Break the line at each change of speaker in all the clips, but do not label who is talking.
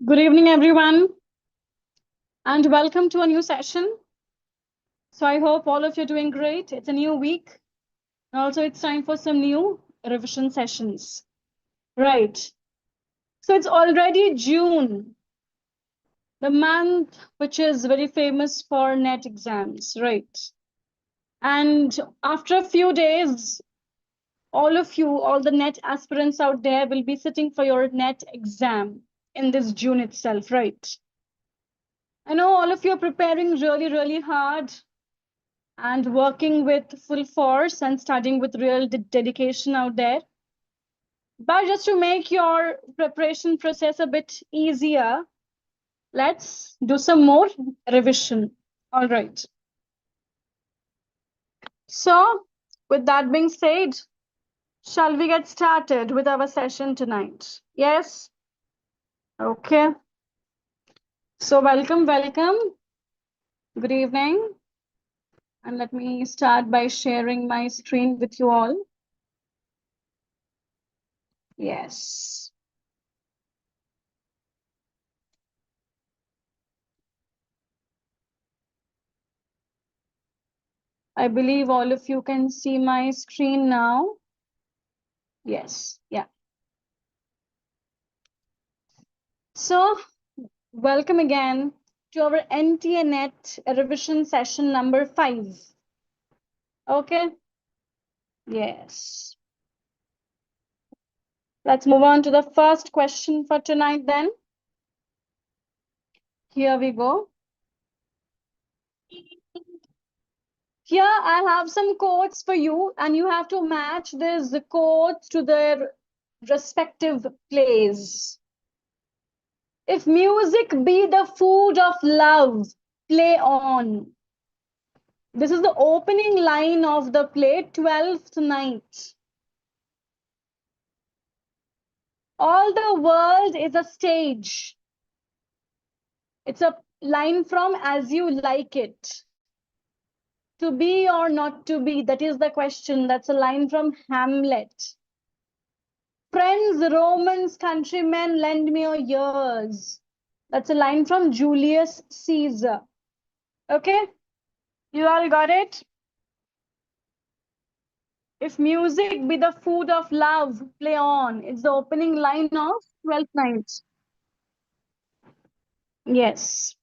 Good evening, everyone, and welcome to a new session. So, I hope all of you are doing great. It's a new week, and also it's time for some new revision sessions. Right. So, it's already June, the month which is very famous for net exams, right? And after a few days, all of you, all the net aspirants out there, will be sitting for your net exam in this June itself, right? I know all of you are preparing really, really hard and working with full force and studying with real dedication out there. But just to make your preparation process a bit easier, let's do some more revision. All right. So, with that being said, shall we get started with our session tonight? Yes? Okay. So, welcome. Good evening. And let me start by sharing my screen with you all. Yes. I believe all of you can see my screen now. Yes, yeah. So, welcome again to our Nta Net revision session number 5. Okay? Yes. Let's move on to the first question for tonight then. Here we go. Here I have some quotes for you, and you have to match these quotes to their respective plays. If music be the food of love, play on. This is the opening line of the play, 12th Night. All the world is a stage. It's a line from As You Like It. To be or not to be, that is the question. That's a line from Hamlet. Friends, Romans, countrymen, lend me your ears. That's a line from Julius Caesar. Okay? You all got it? If music be the food of love, play on. It's the opening line of 12th Night. Yes.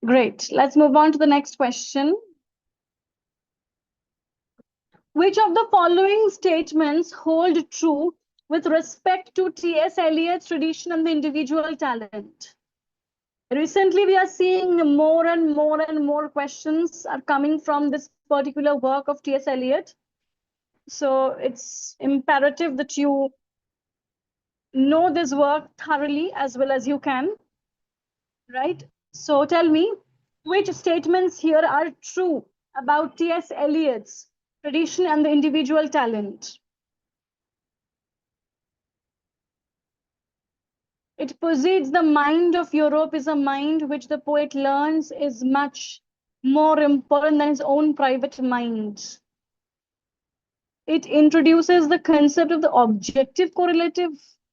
Great. Let's move on to the next question. Which of the following statements hold true with respect to T.S. Eliot's tradition and the individual talent? Recently, we are seeing more and more questions are coming from this particular work of T.S. Eliot. So it's imperative that you know this work thoroughly as well as you can, right? So tell me, which statements here are true about T.S. Eliot's tradition and the individual talent? It posits the mind of Europe is a mind which the poet learns is much more important than his own private mind. It introduces the concept of the objective correlative,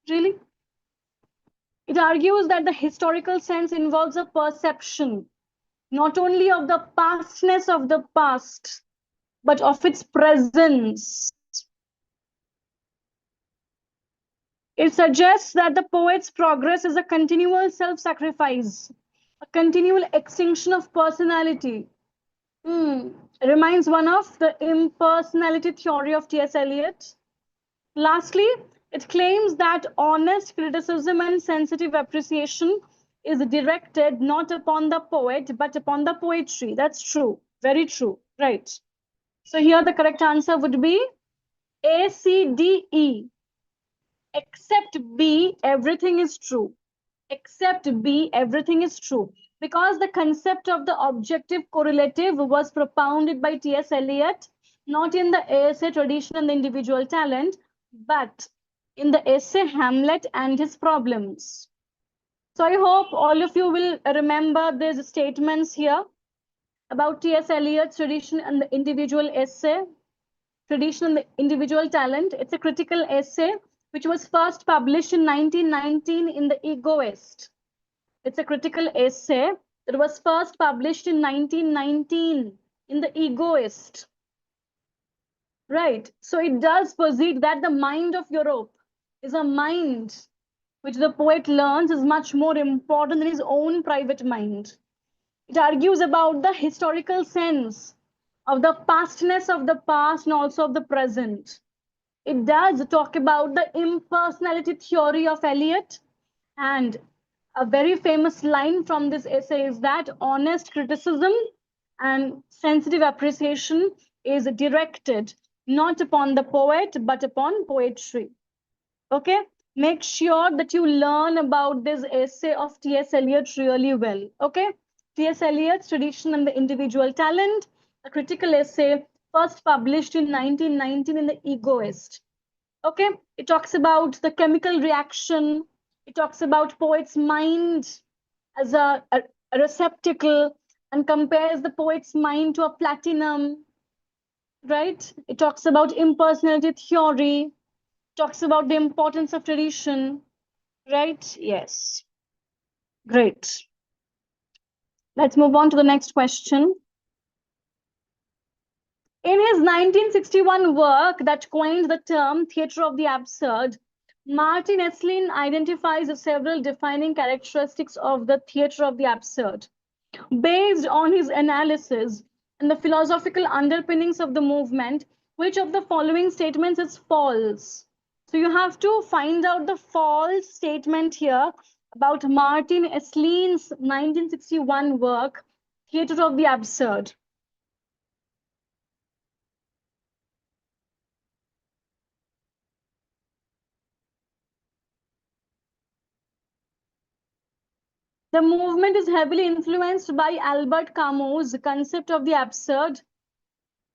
really. It argues that the historical sense involves a perception, not only of the pastness of the past, but of its presence. It suggests that the poet's progress is a continual self-sacrifice, a continual extinction of personality. Reminds one of the impersonality theory of T.S. Eliot. Lastly, it claims that honest criticism and sensitive appreciation is directed not upon the poet, but upon the poetry. That's true. Very true. Right. So here the correct answer would be A, C, D, E. Except B, everything is true. Except B, everything is true. Because the concept of the objective correlative was propounded by T.S. Eliot, not in the essay Tradition and the Individual Talent, but in the essay Hamlet and His Problems. So I hope all of you will remember these statements here about T.S. Eliot's Tradition and the Individual Essay, Tradition and the Individual Talent. It's a critical essay which was first published in 1919 in The Egoist. It's a critical essay that was first published in 1919 in The Egoist. Right. So it does posit that the mind of Europe is a mind which the poet learns is much more important than his own private mind. It argues about the historical sense of the pastness of the past and also of the present. It does talk about the impersonality theory of Eliot, and a very famous line from this essay is that honest criticism and sensitive appreciation is directed not upon the poet but upon poetry. Okay, make sure that you learn about this essay of T.S. Eliot really well. Okay, T.S. Eliot's Tradition and the Individual Talent, a critical essay first published in 1919 in The Egoist. Okay, it talks about the chemical reaction. It talks about poet's mind as a receptacle and compares the poet's mind to a platinum, right? It talks about impersonality theory, talks about the importance of tradition, right? Yes, great. Let's move on to the next question. In his 1961 work that coined the term theatre of the absurd, Martin Esslin identifies several defining characteristics of the theatre of the absurd. Based on his analysis and the philosophical underpinnings of the movement, which of the following statements is false? So you have to find out the false statement here about Martin Esslin's 1961 work, Theatre of the Absurd. The movement is heavily influenced by Albert Camus' concept of the absurd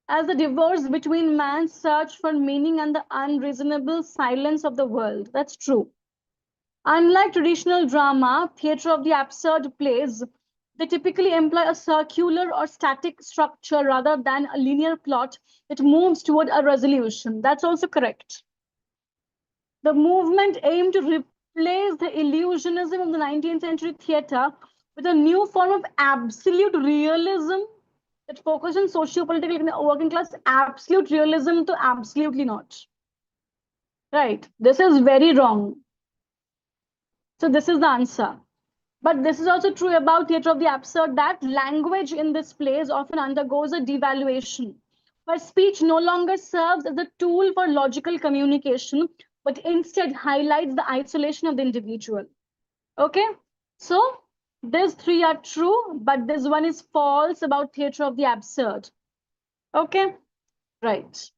as the divorce between man's search for meaning and the unreasonable silence of the world. That's true. Unlike traditional drama, theatre of the absurd plays, they typically employ a circular or static structure rather than a linear plot that moves toward a resolution. That's also correct. The movement aimed to replace the illusionism of the 19th century theatre with a new form of absolute realism that focused on socio-political working class. Absolute realism to absolutely not. Right. This is very wrong. So this is the answer. But this is also true about theatre of the absurd, that language in this plays often undergoes a devaluation, where speech no longer serves as a tool for logical communication, but instead highlights the isolation of the individual. Okay, so these three are true, but this one is false about theatre of the absurd. Okay, right.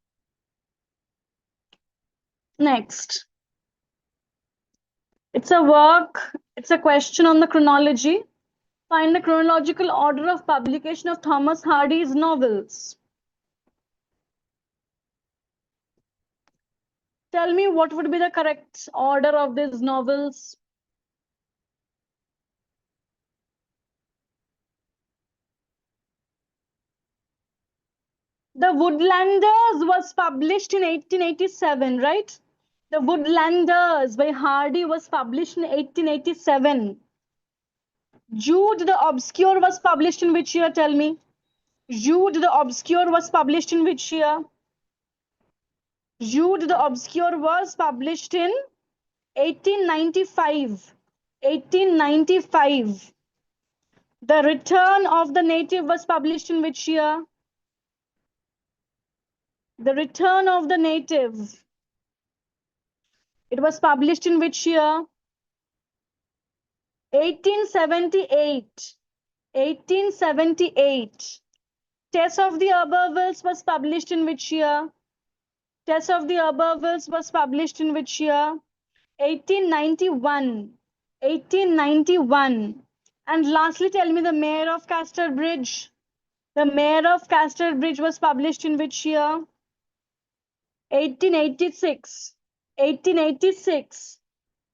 Next. It's a work, it's a question on the chronology. Find the chronological order of publication of Thomas Hardy's novels. Tell me what would be the correct order of these novels. The Woodlanders was published in 1887, right? The Woodlanders by Hardy was published in 1887. Jude the Obscure was published in which year? Tell me. Jude the Obscure was published in which year? Jude the Obscure was published in 1895. 1895. The Return of the Native was published in which year? The Return of the Native. It was published in which year? 1878. 1878. Tess of the Abervilles was published in which year? Tess of the Abervilles was published in which year? 1891. 1891. And lastly, tell me the Mayor of Casterbridge. The Mayor of Casterbridge was published in which year? 1886. 1886.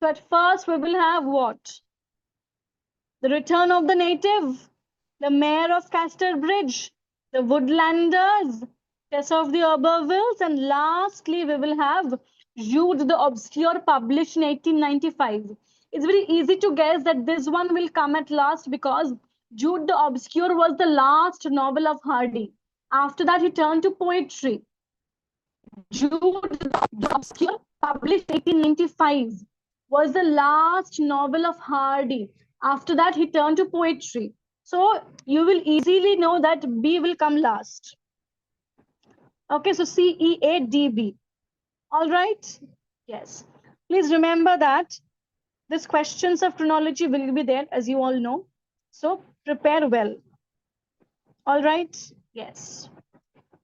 So at first we will have what? The Return of the Native, the Mayor of Casterbridge, the Woodlanders, Tess of the Abervilles, and lastly we will have Jude the Obscure, published in 1895. It's very easy to guess that this one will come at last because Jude the Obscure was the last novel of Hardy. After that, he turned to poetry. Jude the Obscure, published 1895, was the last novel of Hardy. After that, he turned to poetry. So you will easily know that B will come last. Okay, so CEADB. All right? Yes. Please remember that these questions of chronology will be there, as you all know. So prepare well. All right? Yes.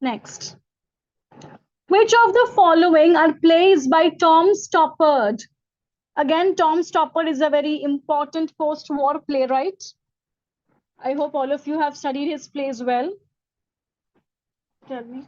Next. Which of the following are plays by Tom Stoppard? Again, Tom Stoppard is a very important post-war playwright. I hope all of you have studied his plays well. Tell me.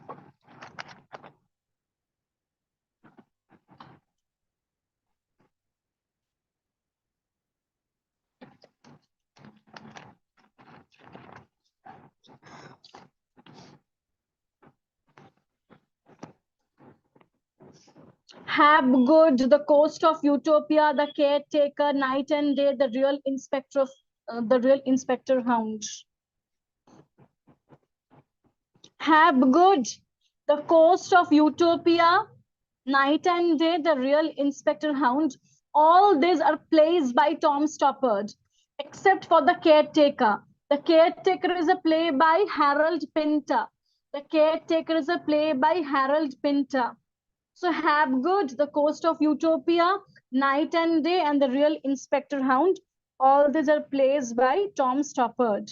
Habgood, The Coast of Utopia, The Caretaker, Night and Day, The Real Inspector Hound. Habgood, The Coast of Utopia, Night and Day, The Real Inspector Hound. All these are plays by Tom Stoppard, except for The Caretaker. The Caretaker is a play by Harold Pinter. The Caretaker is a play by Harold Pinter. So Habgood, The Coast of Utopia, Night and Day, and The Real Inspector Hound. All these are plays by Tom Stoppard.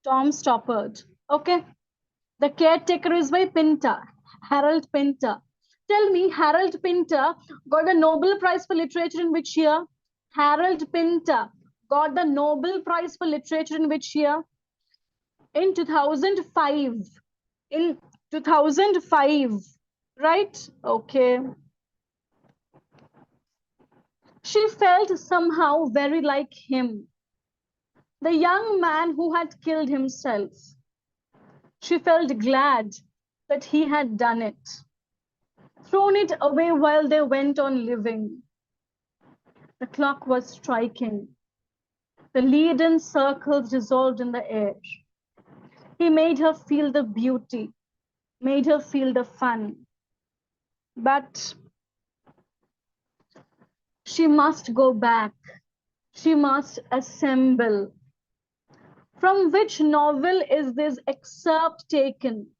Tom Stoppard. Okay. The Caretaker is by Pinter, Harold Pinter. Tell me, Harold Pinter got the Nobel Prize for Literature in which year? Harold Pinter got the Nobel Prize for Literature in which year? In 2005. In 2005. Right? Okay. She felt somehow very like him, the young man who had killed himself. She felt glad that he had done it, thrown it away while they went on living. The clock was striking. The leaden circles dissolved in the air. He made her feel the beauty, made her feel the fun. But she must go back. She must assemble. From which novel is this excerpt taken?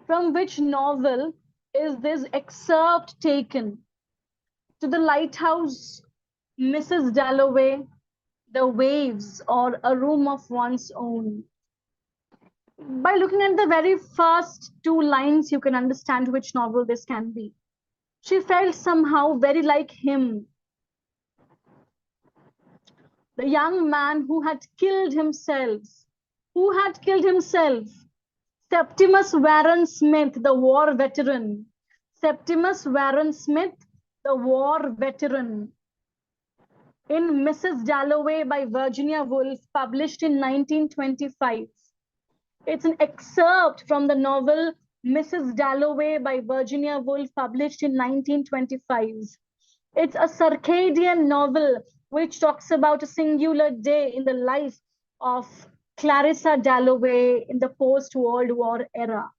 From which novel is this excerpt taken? To the Lighthouse, Mrs. Dalloway, The Waves, or A Room of One's Own? By looking at the very first two lines, you can understand which novel this can be. She felt somehow very like him, the young man who had killed himself. Who had killed himself? Septimus Warren Smith, the war veteran. Septimus Warren Smith, the war veteran. In Mrs. Dalloway by Virginia Woolf, published in 1925. It's an excerpt from the novel Mrs. Dalloway by Virginia Woolf, published in 1925. It's a circadian novel which talks about a singular day in the life of Clarissa Dalloway in the post-World War era.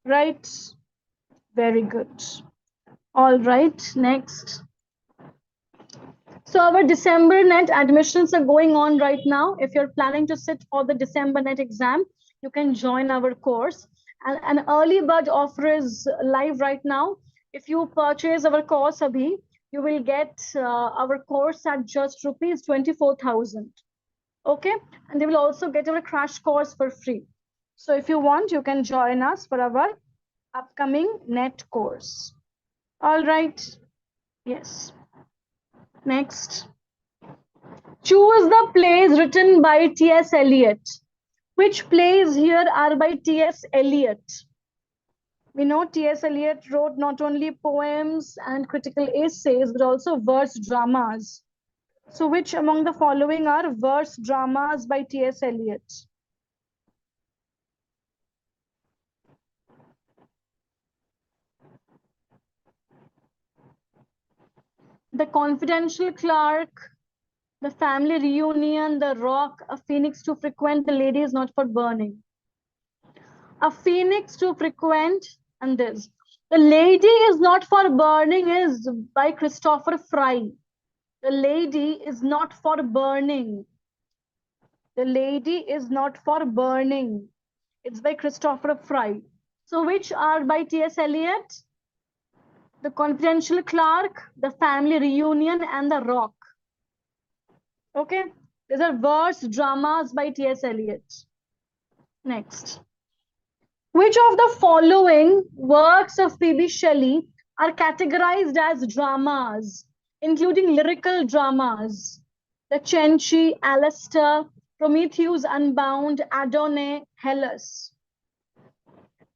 Right? Very good. All right, next. So our December net admissions are going on right now. If you're planning to sit for the December net exam, you can join our course. And an early bird offer is live right now. If you purchase our course, Abhi, you will get our course at just rupees 24,000. Okay, and they will also get our crash course for free. So if you want, you can join us for our upcoming net course. All right. Yes. Next. Choose the plays written by T.S. Eliot. Which plays here are by T.S. Eliot? We know T.S. Eliot wrote not only poems and critical essays, but also verse dramas. So which among the following are verse dramas by T.S. Eliot? The Confidential Clerk, The Family Reunion, The Rock, A Phoenix to Frequent, The Lady is Not for Burning. A Phoenix to Frequent, and this. The Lady is Not for Burning is by Christopher Fry. The Lady is Not for Burning. The Lady is Not for Burning. It's by Christopher Fry. So which are by T.S. Eliot? The Confidential Clerk, The Family Reunion, and The Rock. Okay, these are verse dramas by T.S. Eliot. Next. Which of the following works of P.B. Shelley are categorized as dramas, including lyrical dramas? The Cenci, Alastair, Prometheus Unbound, Adonais, Hellas.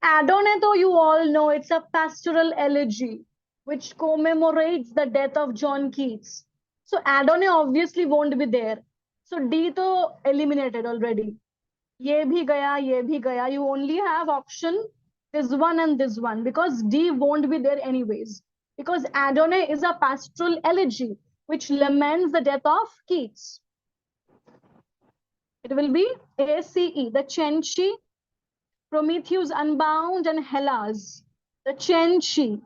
Adonais, though you all know, it's a pastoral elegy which commemorates the death of John Keats. So Adonais obviously won't be there. So D to eliminated already. Ye bhi gaya, ye bhi gaya. You only have option this one and this one because D won't be there anyways. Because Adonais is a pastoral elegy which laments the death of Keats. It will be ACE, the Cenci, Prometheus Unbound, and Hellas. The Cenci,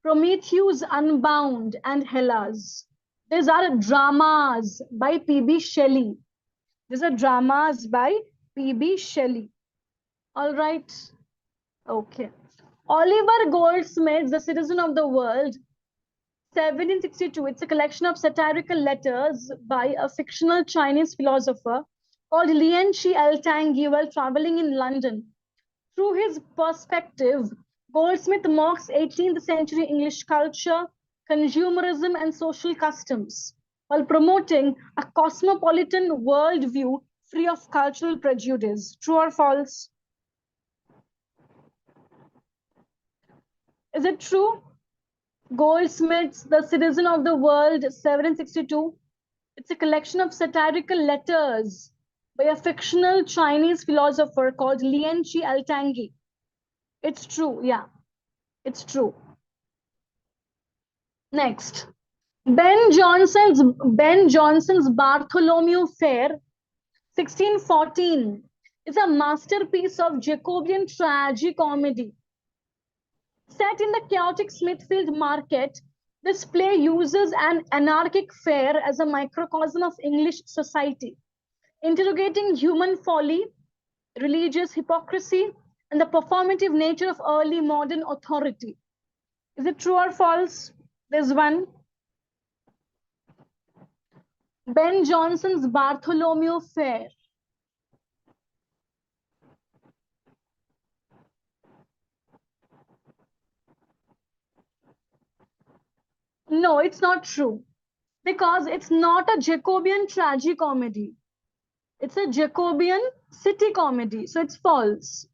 Prometheus Unbound, and Hellas. These are dramas by P.B. Shelley. These are dramas by P.B. Shelley. All right. Okay. Oliver Goldsmith's The Citizen of the World, 1762. It's a collection of satirical letters by a fictional Chinese philosopher called Lian Shi Eltangi while traveling in London. Through his perspective, Goldsmith mocks 18th century English culture, consumerism, and social customs, while promoting a cosmopolitan worldview free of cultural prejudice. True or false? Is it true? Goldsmith's The Citizen of the World, 1762. It's a collection of satirical letters by a fictional Chinese philosopher called Lian Shi Eltangi. It's true, yeah, it's true. Next, Ben Jonson's Bartholomew Fair, 1614, is a masterpiece of Jacobean tragicomedy. Set in the chaotic Smithfield market, this play uses an anarchic fair as a microcosm of English society, interrogating human folly, religious hypocrisy, and the performative nature of early modern authority. Is it true or false? There's one. Ben Jonson's Bartholomew Fair. No, it's not true. Because it's not a Jacobean tragicomedy. It's a Jacobean city comedy. So it's false.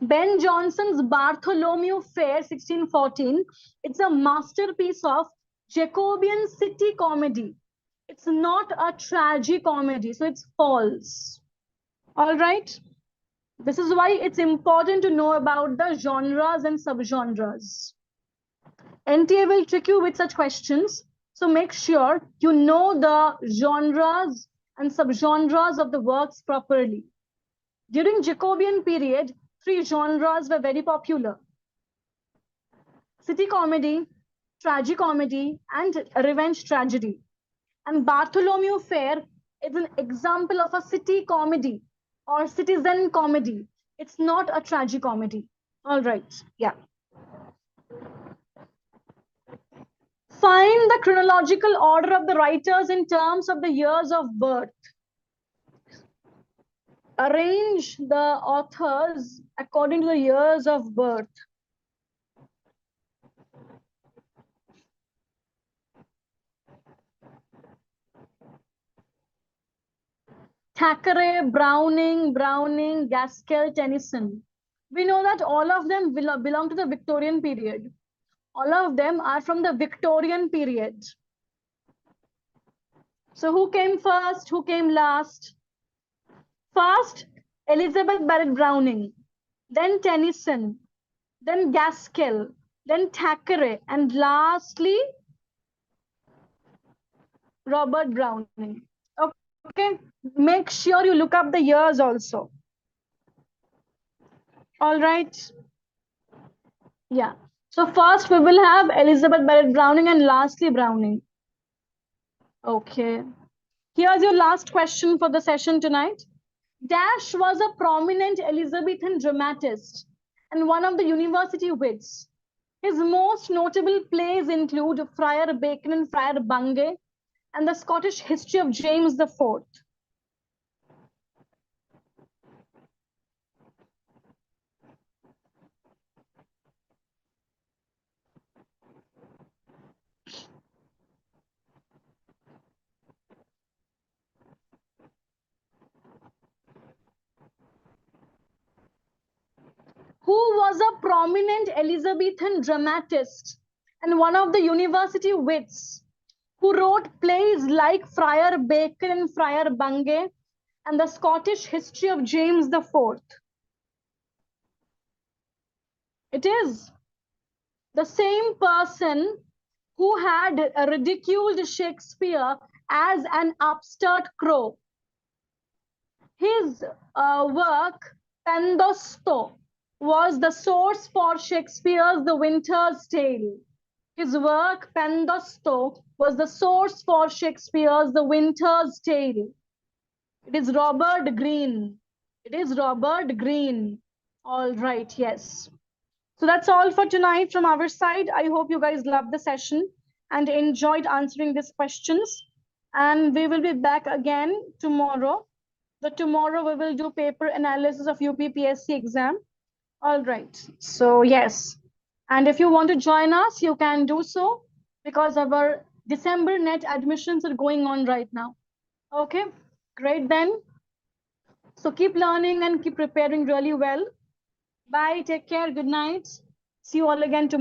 Ben Jonson's Bartholomew Fair, 1614. It's a masterpiece of Jacobean city comedy. It's not a tragicomedy. So it's false. All right. This is why it's important to know about the genres and subgenres. NTA will trick you with such questions. So make sure you know the genres and subgenres of the works properly. During Jacobean period, 3 genres were very popular: city comedy, tragicomedy, and revenge tragedy. And Bartholomew Fair is an example of a city comedy or citizen comedy. It's not a tragicomedy. All right, yeah. Find the chronological order of the writers in terms of the years of birth. Arrange the authors according to the years of birth. Thackeray, Browning, Gaskell, Tennyson. We know that all of them belong to the Victorian period. All of them are from the Victorian period. So who came first? Who came last? First, Elizabeth Barrett Browning, then Tennyson, then Gaskell, then Thackeray, and lastly, Robert Browning. Okay, make sure you look up the years also. All right. Yeah. So first we will have Elizabeth Barrett Browning and lastly Browning. Okay. Here's your last question for the session tonight. Dash was a prominent Elizabethan dramatist and one of the university wits. His most notable plays include Friar Bacon and Friar Bungay and the Scottish history of James the Fourth. Who was a prominent Elizabethan dramatist and one of the university wits, who wrote plays like Friar Bacon and Friar Bungay and the Scottish history of James the Fourth. It is the same person who had ridiculed Shakespeare as an upstart crow. His work, Pandosto, was the source for Shakespeare's The Winter's Tale. His work, Pandosto, was the source for Shakespeare's The Winter's Tale. It is Robert Greene. It is Robert Greene. All right, yes. So that's all for tonight from our side. I hope you guys loved the session and enjoyed answering these questions. And we will be back again tomorrow. Tomorrow we will do paper analysis of UPPSC exam. All right. So yes. And if you want to join us, you can do so because our December net admissions are going on right now. Okay, great then. So keep learning and keep preparing really well. Bye. Take care. Good night. See you all again tomorrow.